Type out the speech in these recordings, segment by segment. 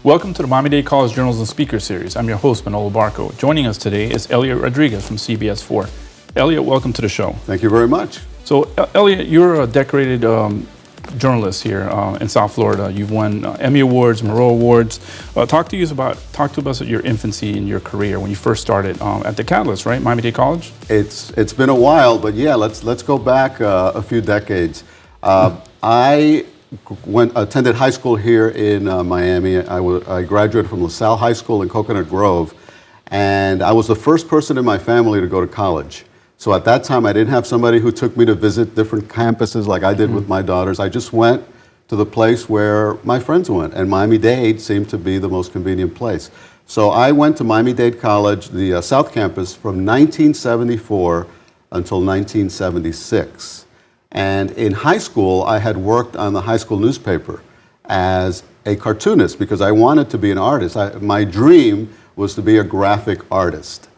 Welcome to the Miami-Dade College Journalism Speaker Series. I'm your host, Manolo Barco. Joining us today is Eliott Rodriguez from CBS 4. Eliott, welcome to the show. Thank you very much. So, Eliott, you're a decorated journalist here in South Florida. You've won Emmy Awards, Monroe Awards. Talk to us about your infancy in your career when you first started at the Catalyst, right? Miami-Dade College? It's been a while, but yeah, let's go back a few decades. I attended high school here in Miami. I graduated from LaSalle High School in Coconut Grove, and I was the first person in my family to go to college. So at that time, I didn't have somebody who took me to visit different campuses like I did with my daughters. I just went to the place where my friends went, and Miami-Dade seemed to be the most convenient place. So I went to Miami-Dade College, the South Campus, from 1974 until 1976. And in high school, I had worked on the high school newspaper as a cartoonist because I wanted to be an artist. My dream was to be a graphic artist.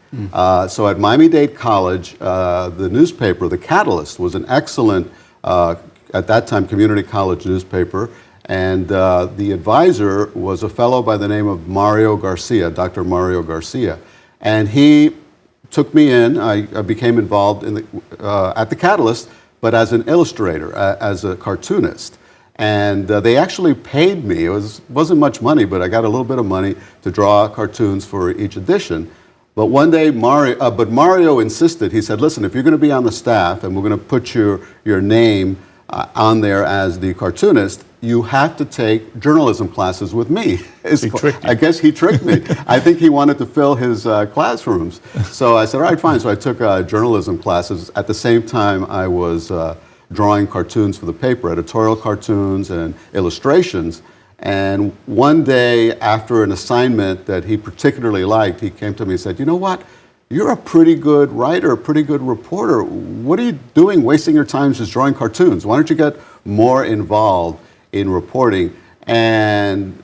So at Miami-Dade College, the newspaper, The Catalyst, was an excellent, at that time, community college newspaper. And the advisor was a fellow by the name of Mario Garcia, Dr. Mario Garcia. And he took me in. I became involved in at The Catalyst, but as an illustrator, as a cartoonist. And they actually paid me. It wasn't much money, but I got a little bit of money to draw cartoons for each edition. But one day, Mario insisted. He said, listen, if you're going to be on the staff and we're going to put your name on there as the cartoonist, you have to take journalism classes with me. He tricked you. I guess he tricked me. I think he wanted to fill his classrooms. So I said, all right, fine. So I took journalism classes. At the same time, I was drawing cartoons for the paper, editorial cartoons and illustrations. And one day, after an assignment that he particularly liked, he came to me and said, you know what? You're a pretty good writer, a pretty good reporter. What are you doing wasting your time just drawing cartoons? Why don't you get more involved in reporting? And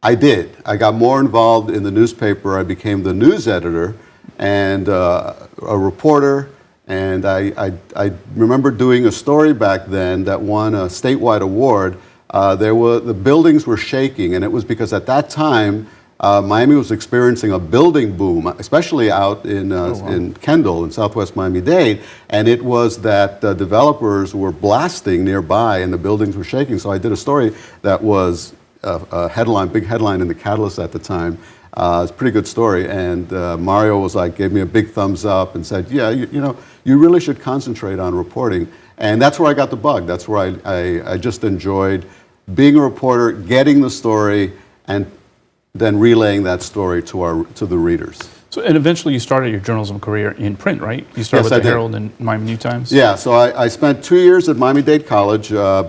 I did. I got more involved in the newspaper. I became the news editor and a reporter. And I remember doing a story back then that won a statewide award. The buildings were shaking, and it was because at that time, Miami was experiencing a building boom, especially out in Kendall in Southwest Miami-Dade, and it was that developers were blasting nearby and the buildings were shaking. So I did a story that was a big headline in the Catalyst at the time. It's a pretty good story, and Mario gave me a big thumbs up and said, yeah, you really should concentrate on reporting. And that's where I got the bug. That's where I just enjoyed being a reporter, getting the story, and then relaying that story to the readers. So, and eventually you started your journalism career in print, right? You started with the Herald and Miami New Times? Yeah, so I spent 2 years at Miami-Dade College I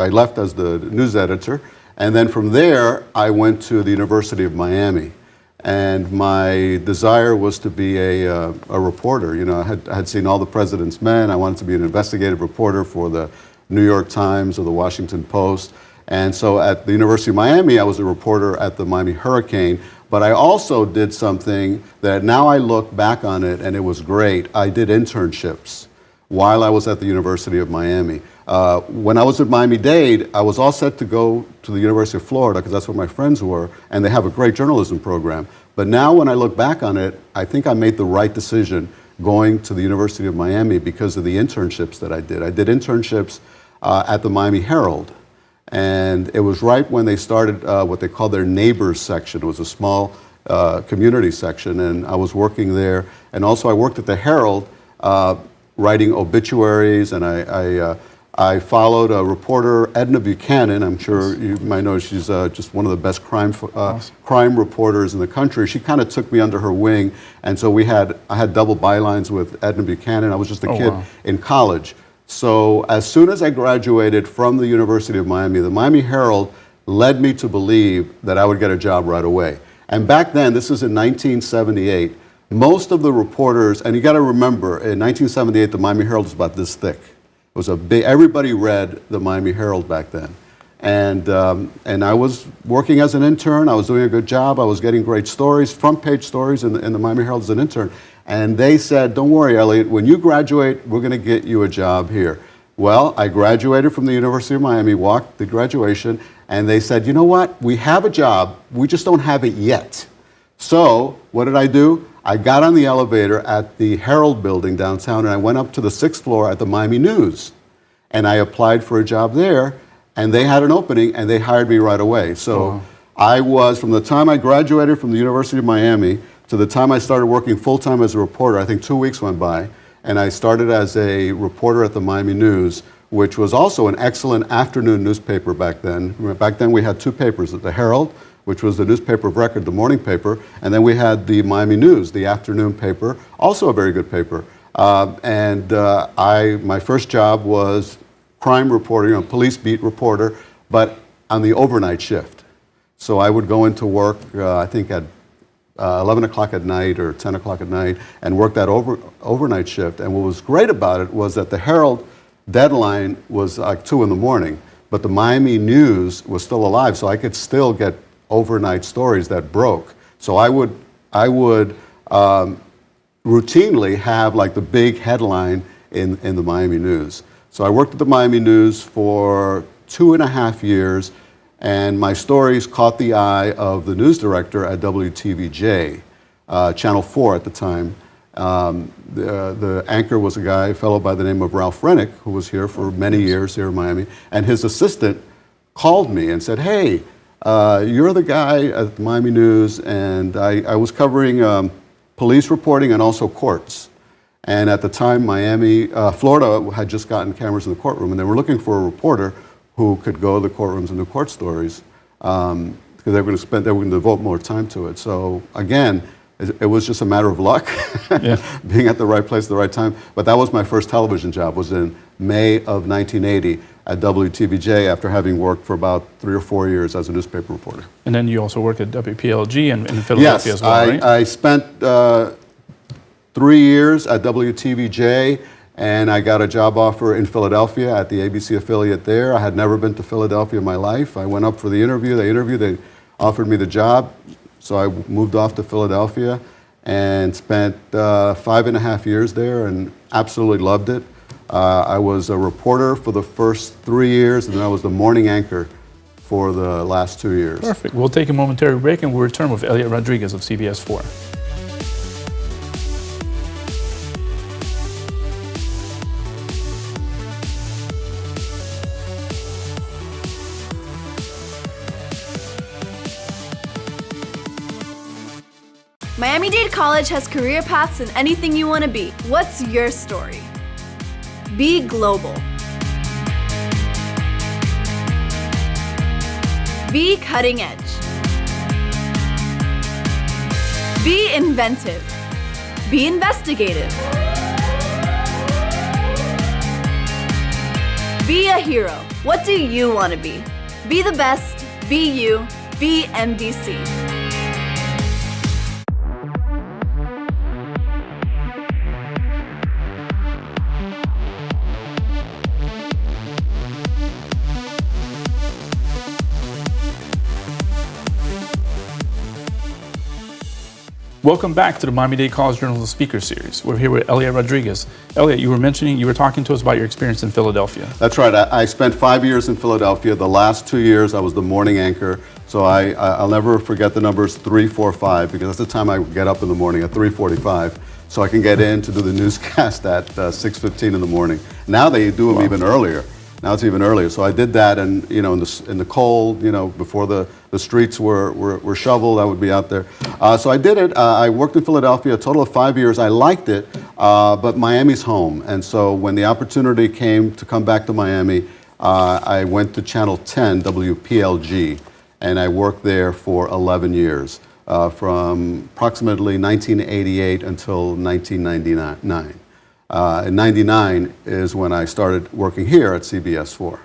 left as the news editor, and then from there I went to the University of Miami. And my desire was to be a reporter. You know, I had seen All the President's Men. I wanted to be an investigative reporter for the New York Times or the Washington Post. And so at the University of Miami, I was a reporter at the Miami Hurricane. But I also did something that now I look back on it, and it was great. I did internships while I was at the University of Miami. When I was at Miami-Dade, I was all set to go to the University of Florida because that's where my friends were, and they have a great journalism program. But now when I look back on it, I think I made the right decision going to the University of Miami because of the internships that I did. I did internships at the Miami Herald, and it was right when they started what they called their neighbors section. It was a small community section, and I was working there. And also I worked at the Herald writing obituaries, and I followed a reporter, Edna Buchanan. I'm sure you might know she's just one of the best crime reporters in the country. She kind of took me under her wing, and so I had double bylines with Edna Buchanan. I was just a kid in college. So as soon as I graduated from the University of Miami, the Miami Herald led me to believe that I would get a job right away. And back then, this is in 1978, most of the reporters, and you got to remember, in 1978, the Miami Herald was about this thick. It was everybody read the Miami Herald back then. And I was working as an intern. I was doing a good job. I was getting great stories, front page stories in the Miami Herald as an intern. And they said, don't worry, Eliott, when you graduate, we're going to get you a job here. Well, I graduated from the University of Miami, walked the graduation, and they said, you know what, we have a job, we just don't have it yet. So what did I do? I got on the elevator at the Herald building downtown, and I went up to the 6th floor at the Miami News, and I applied for a job there, and they had an opening, and they hired me right away. So I was, from the time I graduated from the University of Miami to the time I started working full-time as a reporter, I think 2 weeks went by, and I started as a reporter at the Miami News, which was also an excellent afternoon newspaper back then. Back then we had two papers, the Herald, which was the newspaper of record, the morning paper, and then we had the Miami News, the afternoon paper, also a very good paper. My first job was crime reporting, a police beat reporter, but on the overnight shift. So I would go into work, I think at 11 o'clock at night or 10 o'clock at night, and work that overnight shift. And what was great about it was that the Herald deadline was like 2 in the morning, but the Miami News was still alive, so I could still get overnight stories that broke. So I would routinely have like the big headline in the Miami News. So I worked at the Miami News for 2.5 years, and my stories caught the eye of the news director at WTVJ, Channel 4 at the time. The anchor was a fellow by the name of Ralph Rennick, who was here for many years here in Miami, and his assistant called me and said, hey, you're the guy at the Miami News, and I was covering police reporting and also courts. And at the time, Florida had just gotten cameras in the courtroom, and they were looking for a reporter who could go to the courtrooms and do court stories, because they were going to devote more time to it. So again, it was just a matter of luck, being at the right place at the right time. But that was my first television job, was in May of 1980 at WTVJ, after having worked for about 3 or 4 years as a newspaper reporter. And then you also worked at WPLG in Philadelphia as well, right? I spent 3 years at WTVJ, and I got a job offer in Philadelphia at the ABC affiliate there. I had never been to Philadelphia in my life. I went up for the interview. They offered me the job. So I moved off to Philadelphia and spent 5.5 years there and absolutely loved it. I was a reporter for the first 3 years, and then I was the morning anchor for the last 2 years. Perfect. We'll take a momentary break and we'll return with Eliott Rodriguez of CBS 4. Miami-Dade College has career paths in anything you want to be. What's your story? Be global. Be cutting edge. Be inventive. Be investigative. Be a hero. What do you want to be? Be the best. Be you. Be MDC. Welcome back to the Miami-Dade College Journalism Speaker Series. We're here with Eliott Rodriguez. Eliott, you were talking to us about your experience in Philadelphia. That's right. I spent 5 years in Philadelphia. The last 2 years, I was the morning anchor. So I'll never forget the numbers 3, 4, 5, because that's the time I get up in the morning at 3:45, so I can get in to do the newscast at 6:15 in the morning. Now they do them even earlier. Now it's even earlier. So I did that, and in the cold, before the streets were shoveled, I would be out there. So I did it. I worked in Philadelphia a total of 5 years. I liked it, but Miami's home. And so when the opportunity came to come back to Miami, I went to Channel 10, WPLG, and I worked there for 11 years, from approximately 1988 until 1999. In 99 is when I started working here at CBS 4.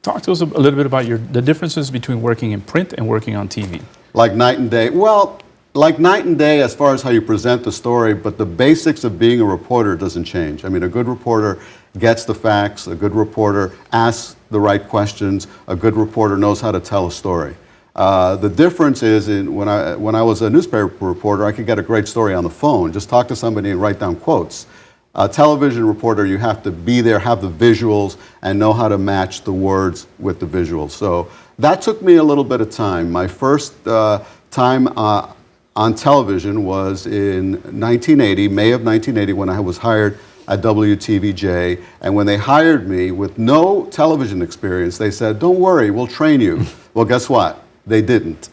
Talk to us a little bit about the differences between working in print and working on TV. Like night and day. Well, like night and day as far as how you present the story, but the basics of being a reporter doesn't change. I mean, a good reporter gets the facts, a good reporter asks the right questions, a good reporter knows how to tell a story. The difference is when I was a newspaper reporter, I could get a great story on the phone, just talk to somebody and write down quotes. A television reporter, you have to be there, have the visuals, and know how to match the words with the visuals. So that took me a little bit of time. My first time on television was in 1980, May of 1980, when I was hired at WTVJ. And when they hired me with no television experience, they said, "Don't worry, we'll train you." Well, guess what? They didn't.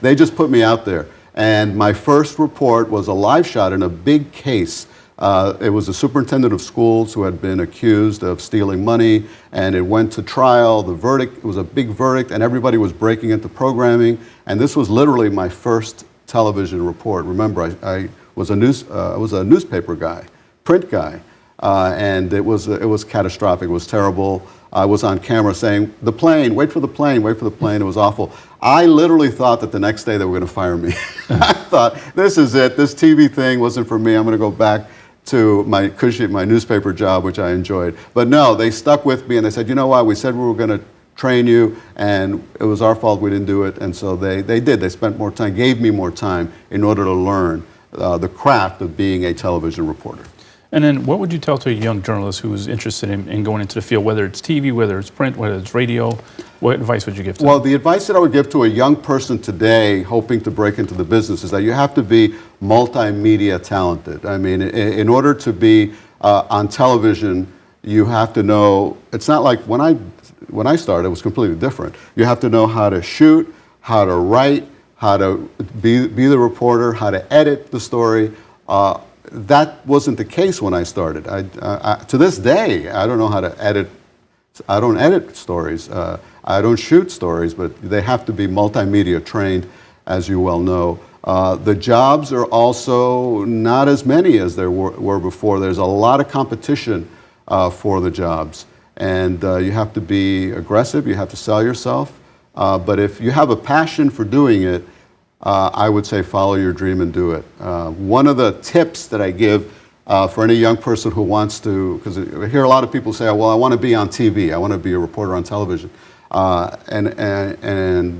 They just put me out there. And my first report was a live shot in a big case. It was a superintendent of schools who had been accused of stealing money, and it went to trial. The verdict, it was a big verdict, and everybody was breaking into programming. And this was literally my first television report. Remember, I was a newspaper guy, print guy, and it was catastrophic. It was terrible. I was on camera saying, "The plane, wait for the plane, wait for the plane." It was awful. I literally thought that the next day they were going to fire me. I thought, this is it. This TV thing wasn't for me. I'm going to go back to my cushy, my newspaper job, which I enjoyed. But no, they stuck with me, and they said, "You know what? We said we were going to train you, and it was our fault we didn't do it." And so they did. They spent more time, gave me more time in order to learn the craft of being a television reporter. And then what would you tell to a young journalist who is interested in going into the field, whether it's TV, whether it's print, whether it's radio? What advice would you give to Well, them? the advice that I would give to a young person today hoping to break into the business is that you have to be multimedia talented. I mean, in order to be on television, you have to know, it's not like when I started, it was completely different. You have to know how to shoot, how to write, how to be the reporter, how to edit the story. That wasn't the case when I started. To this day, I don't know how to edit. I don't edit stories. I don't shoot stories, but they have to be multimedia trained, as you well know. The jobs are also not as many as there were before. There's a lot of competition for the jobs, and you have to be aggressive. You have to sell yourself. But if you have a passion for doing it, I would say follow your dream and do it. One of the tips that I give for any young person who wants to, because I hear a lot of people say, "Well, I want to be on TV. I want to be a reporter on television," and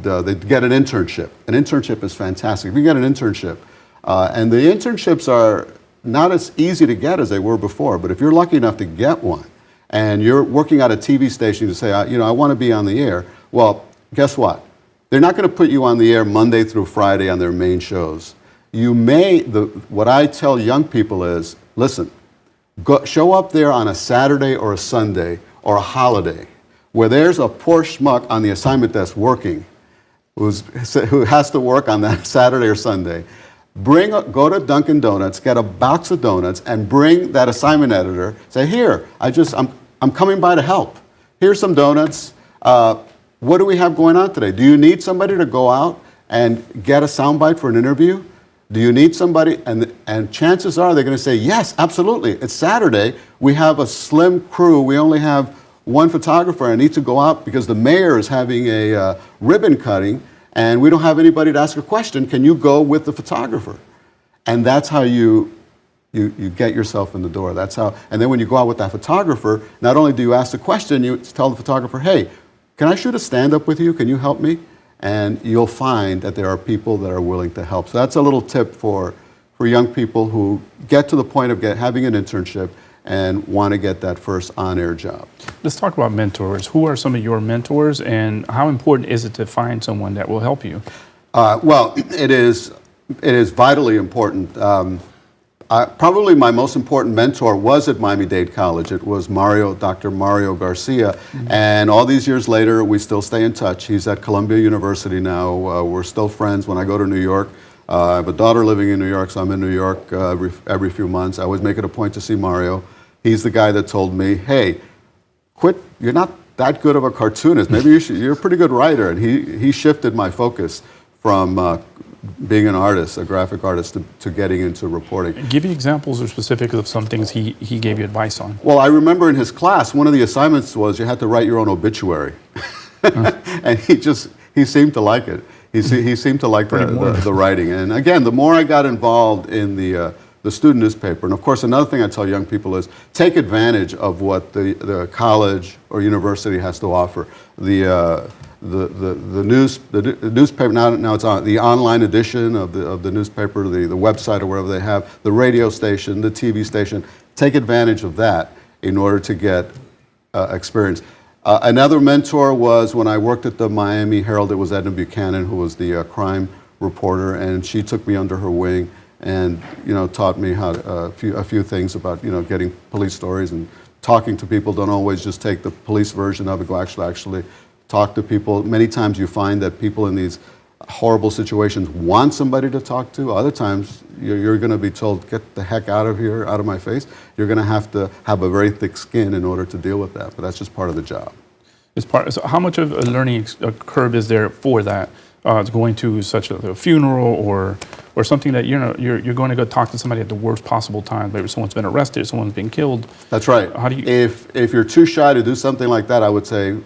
they get an internship. An internship is fantastic. If you get an internship, and the internships are not as easy to get as they were before, but if you're lucky enough to get one, and you're working at a TV station to say, I want to be on the air, well, guess what? They're not going to put you on the air Monday through Friday on their main shows. You may, what I tell young people is, listen, show up there on a Saturday or a Sunday or a holiday where there's a poor schmuck on the assignment desk working who has to work on that Saturday or Sunday. Go to Dunkin' Donuts, get a box of donuts, and bring that assignment editor. Say, "Here, I'm coming by to help. Here's some donuts. What do we have going on today? Do you need somebody to go out and get a soundbite for an interview? Do you need somebody?" And chances are they're going to say, "Yes, absolutely. It's Saturday. We have a slim crew. We only have one photographer. I need to go out because the mayor is having a ribbon cutting, and we don't have anybody to ask a question. Can you go with the photographer?" And that's how you get yourself in the door. That's how. And then when you go out with that photographer, not only do you ask the question, you tell the photographer, "Hey, can I shoot a stand-up with you? Can you help me?" And you'll find that there are people that are willing to help. So that's a little tip for young people who get to the point of having an internship and want to get that first on-air job. Let's talk about mentors. Who are some of your mentors, and how important is it to find someone that will help you? Well, it is vitally important. Probably my most important mentor was at Miami-Dade College. It was Dr. Mario Garcia. Mm-hmm. And all these years later, we still stay in touch. He's at Columbia University now. We're still friends when I go to New York. I have a daughter living in New York, so I'm in New York every few months. I always make it a point to see Mario. He's the guy that told me, "Hey, quit, you're not that good of a cartoonist. Maybe you're a pretty good writer." And he shifted my focus from being an artist, a graphic artist, to getting into reporting. Give me examples or specifics of some things he gave you advice on. Well, I remember in his class, one of the assignments was you had to write your own obituary. And he seemed to like it. He seemed to like the writing. And again, the more I got involved in the student newspaper, and of course another thing I tell young people is take advantage of what the college or university has to offer. The newspaper, now it's on the online edition of the newspaper, the website or wherever they have, the radio station, the TV station. Take advantage of that in order to get experience. Another mentor was when I worked at the Miami Herald. It was Edna Buchanan, who was the crime reporter, and she took me under her wing and taught me how a few things about getting police stories and talking to people. Don't always just take the police version of it. Go actually talk to people. Many times you find that people in these horrible situations want somebody to talk to. Other times you're going to be told, get the heck out of here, out of my face. You're going to have a very thick skin in order to deal with that, but that's just part of the job. So how much of a learning curve is there for that? Going to such a funeral or something that you're going to go talk to somebody at the worst possible time. Maybe someone's been arrested, someone's been killed. That's right. How do you? If you're too shy to do something like that, I would say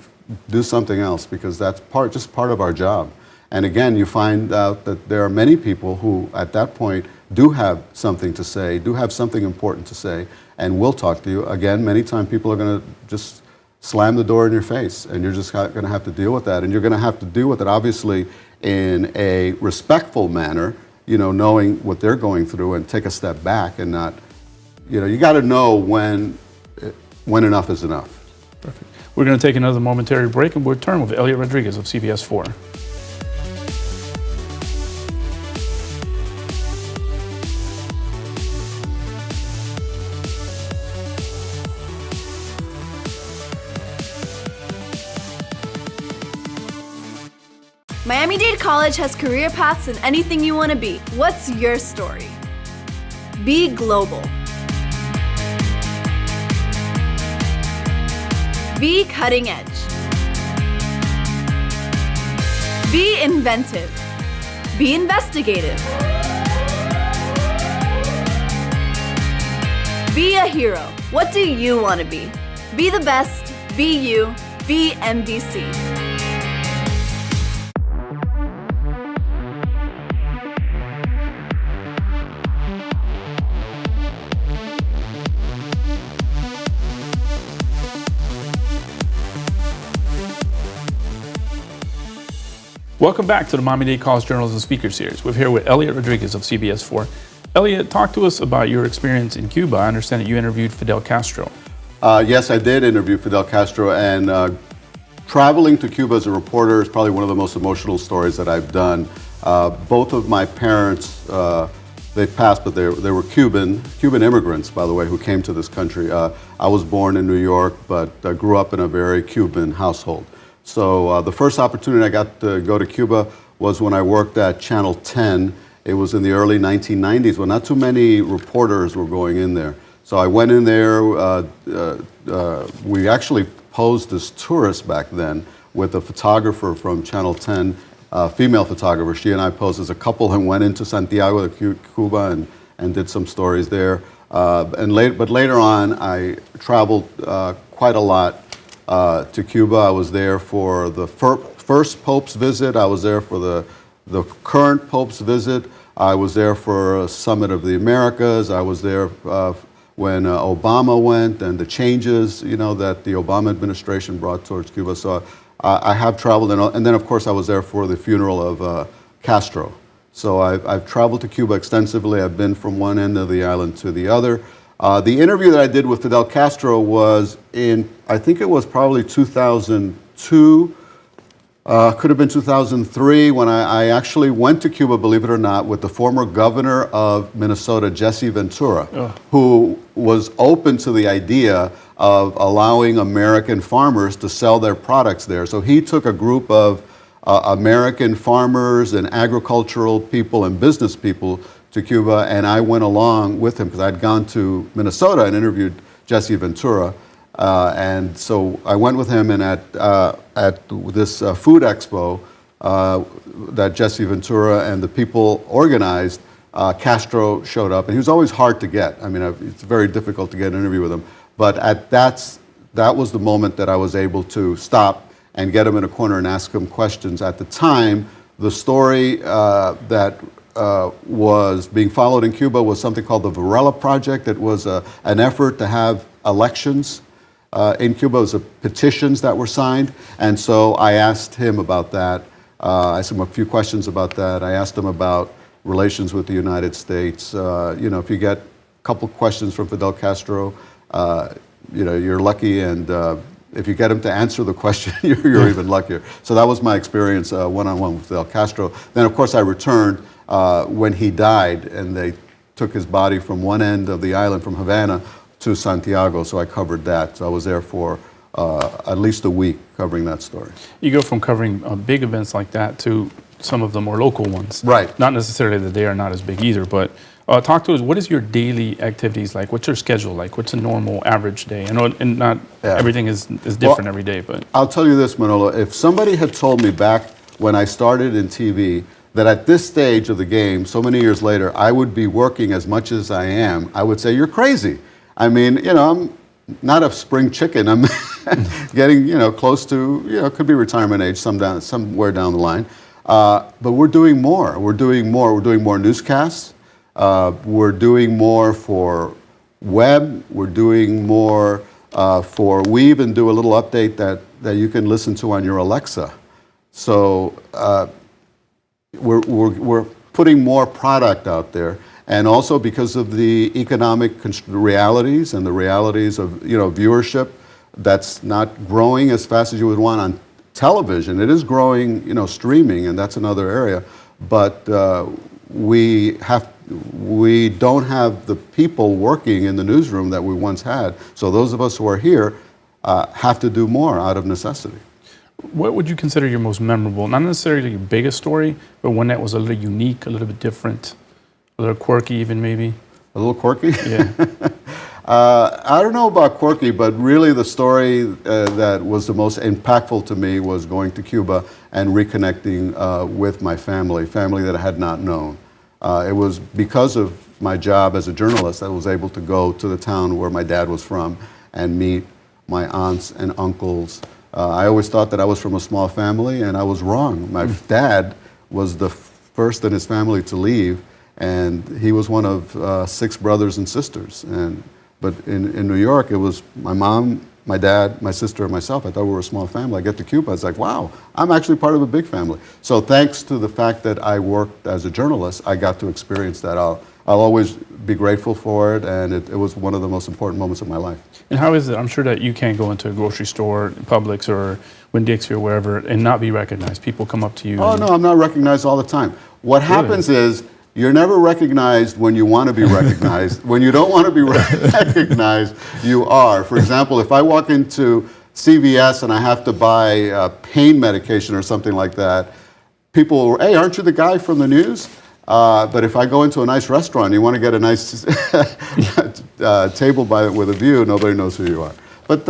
do something else, because that's just part of our job. And again, you find out that there are many people who, at that point, do have something to say, do have something important to say, and will talk to you. Again, many times people are going to just slam the door in your face, and you're just going to have to deal with that. And you're going to have to deal with it, obviously, in a respectful manner, knowing what they're going through, and take a step back and not, you got to know when enough is enough. Perfect. We're going to take another momentary break, and we'll return with Eliott Rodriguez of CBS 4. Miami-Dade College has career paths in anything you want to be. What's your story? Be global. Be cutting edge. Be inventive. Be investigative. Be a hero. What do you want to be? Be the best. Be you. Be MDC. Welcome back to the Miami-Dade College Journalism Speaker Series. We're here with Eliott Rodriguez of CBS 4. Eliott, talk to us about your experience in Cuba. I understand that you interviewed Fidel Castro. Yes, I did interview Fidel Castro, and traveling to Cuba as a reporter is probably one of the most emotional stories that I've done. Both of my parents, they passed, but they were Cuban immigrants, by the way, who came to this country. I was born in New York, but grew up in a very Cuban household. So the first opportunity I got to go to Cuba was when I worked at Channel 10. It was in the early 1990s when not too many reporters were going in there. So I went in there. We actually posed as tourists back then with a photographer from Channel 10, female photographer. She and I posed as a couple and went into Santiago de Cuba and did some stories there. But later on, I traveled quite a lot to Cuba. I was there for the first Pope's visit. I was there for the current Pope's visit. I was there for a Summit of the Americas. I was there when Obama went, and the changes that the Obama administration brought towards Cuba. So I have traveled, and then of course I was there for the funeral of Castro. So I've traveled to Cuba extensively. I've been from one end of the island to the other. The interview that I did with Fidel Castro was in, I think it was probably 2002, could have been 2003, when I actually went to Cuba, believe it or not, with the former governor of Minnesota, Jesse Ventura, who was open to the idea of allowing American farmers to sell their products there. So he took a group of American farmers and agricultural people and business people to Cuba, and I went along with him because I'd gone to Minnesota and interviewed Jesse Ventura, and so I went with him, and at this food expo that Jesse Ventura and the people organized, Castro showed up, and he was always hard to get. I mean, it's very difficult to get an interview with him, but that was the moment that I was able to stop and get him in a corner and ask him questions. At the time, the story that was being followed in Cuba was something called the Varela Project. It was an effort to have elections in Cuba. It was petitions that were signed, and so I asked him about that. I asked him a few questions about that. I asked him about relations with the United States. If you get a couple questions from Fidel Castro, you're lucky, and if you get him to answer the question, you're even luckier. So that was my experience one-on-one with Fidel Castro. Then, of course, I returned when he died, and they took his body from one end of the island, from Havana, to Santiago, so I covered that. So I was there for at least a week covering that story. You go from covering big events like that to some of the more local ones. Right. Not necessarily that they are not as big either, but talk to us, what is your daily activities like? What's your schedule like? What's a normal average day? I know and not everything is different every day, but. I'll tell you this, Manolo, if somebody had told me back when I started in TV that at this stage of the game, so many years later, I would be working as much as I am, I would say, you're crazy. I mean, you know, I'm not a spring chicken. I'm getting, you know, close to, you know, could be retirement age somewhere down the line. But we're doing more. We're doing more. We're doing more newscasts. We're doing more for web. We're doing more we even do a little update that you can listen to on your Alexa. So we're putting more product out there. And also because of the economic realities and the realities of, you know, viewership that's not growing as fast as you would want on television. It is growing, you know, streaming, and that's another area. But we don't have the people working in the newsroom that we once had. So those of us who are here have to do more out of necessity. What would you consider your most memorable, not necessarily your biggest story, but one that was a little unique, a little bit different, a little quirky even maybe? A little quirky? Yeah. I don't know about quirky, but really the story that was the most impactful to me was going to Cuba and reconnecting with my family that I had not known. It was because of my job as a journalist that I was able to go to the town where my dad was from and meet my aunts and uncles. I always thought that I was from a small family, and I was wrong. My dad was the first in his family to leave, and he was one of 6 brothers and sisters. But in New York, it was my mom, my dad, my sister, and myself. I thought we were a small family. I get to Cuba, it's like, wow, I'm actually part of a big family. So thanks to the fact that I worked as a journalist, I got to experience that. I'll always be grateful for it, and it was one of the most important moments of my life. And how is it? I'm sure that you can't go into a grocery store, Publix or Winn-Dixie or wherever, and not be recognized. People come up to you. Oh, no, I'm not recognized all the time. What happens is, you're never recognized when you want to be recognized. When you don't want to be recognized, you are. For example, if I walk into CBS and I have to buy pain medication or something like that, people will, hey, aren't you the guy from the news? But if I go into a nice restaurant, you want to get a nice table with a view, nobody knows who you are. But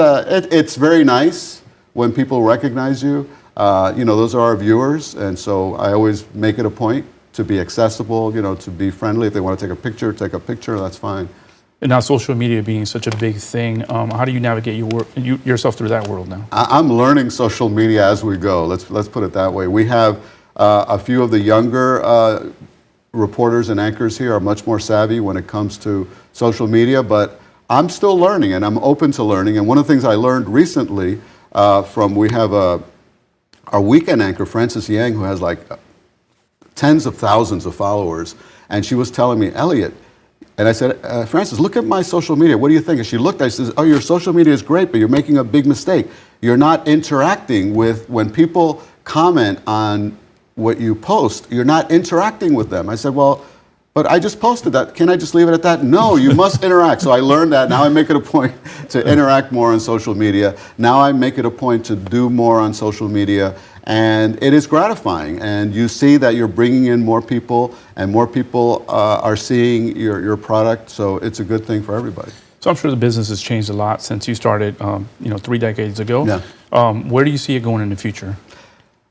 it's very nice when people recognize you. You know, those are our viewers, and so I always make it a point to be accessible, you know, to be friendly. If they want to take a picture, that's fine. And now social media being such a big thing, how do you navigate yourself through that world now? I'm learning social media as we go. Let's put it that way. We have a few of the younger reporters and anchors here are much more savvy when it comes to social media, but I'm still learning, and I'm open to learning. And one of the things I learned recently we have our weekend anchor, Frances Yang, who has like tens of thousands of followers, and she was telling me, Eliott, and I said, Frances, look at my social media. What do you think? And she looked at it, she says, oh, your social media is great, but you're making a big mistake. You're not interacting with, when people comment on what you post, you're not interacting with them. I said, well, but I just posted that. Can I just leave it at that? No, you must interact. So I learned that. Now I make it a point to interact more on social media. Now I make it a point to do more on social media. And it is gratifying. And you see that you're bringing in more people, and more people are seeing your product. So it's a good thing for everybody. So I'm sure the business has changed a lot since you started, 3 decades ago. Yeah. Where do you see it going in the future?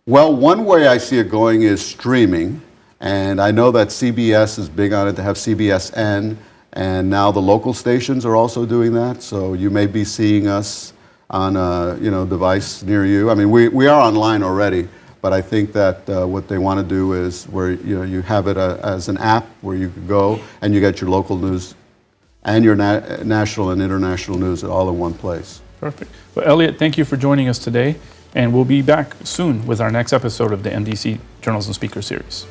Well, one way I see it going is streaming. And I know that CBS is big on it. They have CBSN, and now the local stations are also doing that. So you may be seeing us on a device near you. I mean, we are online already, but I think that what they want to do is where you have it as an app where you can go and you get your local news and your national and international news all in one place. Perfect. Well, Eliott, thank you for joining us today, and we'll be back soon with our next episode of the MDC Journalism Speaker Series.